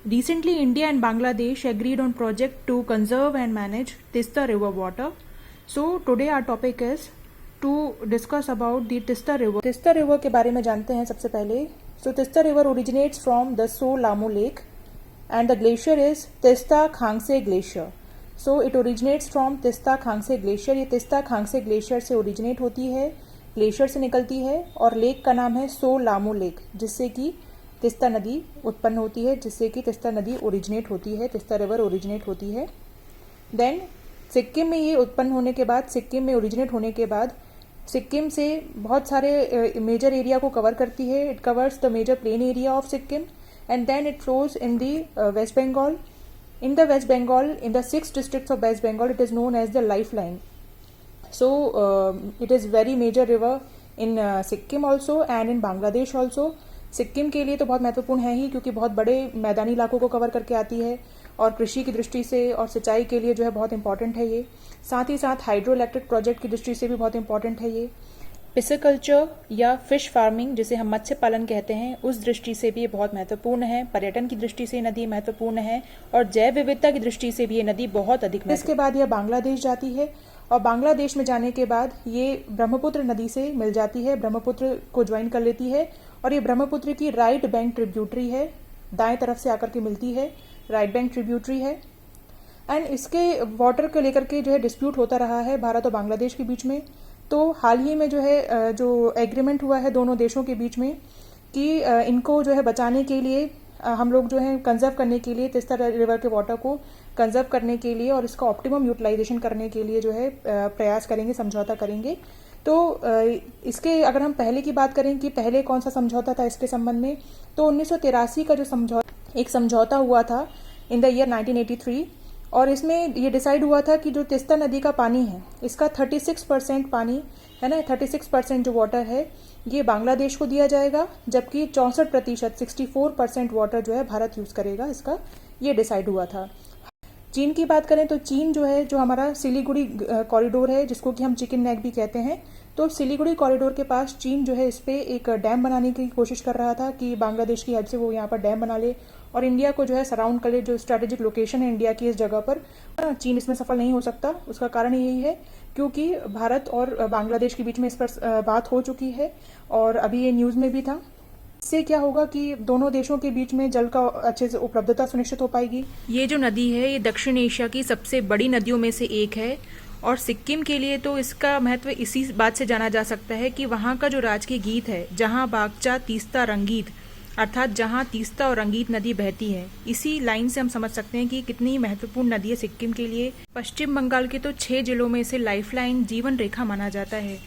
Recently, India and Bangladesh agreed on project to conserve and manage Tista River water. So today our topic is to discuss about the Tista River. Tista River के बारे में जानते हैं सबसे पहले. So Tista River originates from the So Lamu Lake and the glacier is Tista Khangse Glacier. So it originates from Tista Khangse Glacier. ये Tista Khangse Glacier से originate होती है, ग्लेशियर से निकलती है और लेक का नाम है सो लामू लेक, जिससे कि तिस्ता नदी उत्पन्न होती है, जिससे कि तिस्ता नदी ओरिजिनेट होती है, तिस्ता रिवर ओरिजिनेट होती है. देन सिक्किम में ये उत्पन्न होने के बाद, सिक्किम में ओरिजिनेट होने के बाद सिक्किम से बहुत सारे मेजर एरिया को कवर करती है. It covers the major plain area of Sikkim and then it flows in the West Bengal. In the West Bengal, in the 6 districts of West Bengal, it is known as the lifeline. So it is very major river in Sikkim also and in Bangladesh also. Sikkim के लिए तो बहुत महत्वपूर्ण है ही, क्योंकि बहुत बड़े मैदानी इलाकों को कवर करके आती है और कृषि की दृष्टि से और सिंचाई के लिए जो है बहुत इंपॉर्टेंट है ये. साथ ही साथ हाइड्रो इलेक्ट्रिक प्रोजेक्ट की दृष्टि से भी बहुत इंपॉर्टेंट है ये. पिसिकल्चर या फिश फार्मिंग, जिसे हम मत्स्य पालन कहते हैं, उस दृष्टि से भी ये बहुत महत्वपूर्ण है. पर्यटन की दृष्टि से नदी महत्वपूर्ण है और जैव विविधता की दृष्टि से भी ये नदी बहुत अधिक. इसके बाद यह बांग्लादेश जाती है और बांग्लादेश में जाने के बाद ये ब्रह्मपुत्र नदी से मिल जाती है, ब्रह्मपुत्र को ज्वाइन कर लेती है और ये ब्रह्मपुत्र की राइट बैंक ट्रिब्यूटरी है, दाएं तरफ से आकर के मिलती है, राइट बैंक ट्रिब्यूटरी है. एंड इसके वाटर को लेकर के जो है डिस्प्यूट होता रहा है भारत और बांग्लादेश के बीच में. तो हाल ही में जो है जो एग्रीमेंट हुआ है दोनों देशों के बीच में कि इनको जो है बचाने के लिए हम लोग जो है कंजर्व करने के लिए, तिस्ता रिवर के वाटर को कंजर्व करने के लिए और इसका ऑप्टिमम यूटिलाइजेशन करने के लिए जो है प्रयास करेंगे, समझौता करेंगे. तो इसके अगर हम पहले की बात करें कि पहले कौन सा समझौता था इसके संबंध में, तो 1983 का जो एक समझौता हुआ था इन द ईयर 1983, और इसमें ये डिसाइड हुआ था कि जो तिस्ता नदी का पानी है, इसका 36% पानी है ना, 36% जो वाटर है ये बांग्लादेश को दिया जाएगा, जबकि 64% 64% वाटर जो है भारत यूज करेगा. इसका ये डिसाइड हुआ था. चीन की बात करें तो चीन जो है, जो हमारा सिलीगुड़ी कॉरिडोर है, जिसको कि हम चिकन नेक भी कहते हैं, तो सिलीगुड़ी कॉरिडोर के पास चीन जो है इस पे एक डैम बनाने की कोशिश कर रहा था कि बांग्लादेश की हेल्प से वो यहाँ पर डैम बना ले और इंडिया को जो है सराउंड कर ले. जो स्ट्रेटेजिक लोकेशन है इंडिया की इस जगह पर, चीन इसमें सफल नहीं हो सकता. उसका कारण यही है क्योंकि भारत और बांग्लादेश के बीच में इस पर बात हो चुकी है और अभी ये न्यूज में भी था. इससे क्या होगा कि दोनों देशों के बीच में जल का अच्छे से उपलब्धता सुनिश्चित हो पाएगी. ये जो नदी है ये दक्षिण एशिया की सबसे बड़ी नदियों में से एक है और सिक्किम के लिए तो इसका महत्व इसी बात से जाना जा सकता है कि वहाँ का जो राजकीय गीत है, जहाँ बागचा तीस्ता रंगीत, अर्थात जहाँ तीस्ता और रंगीत नदी बहती है, इसी लाइन से हम समझ सकते हैं कि कितनी महत्वपूर्ण नदी है सिक्किम के लिए. पश्चिम बंगाल के तो 6 जिलों में से लाइफलाइन जीवन रेखा माना जाता है.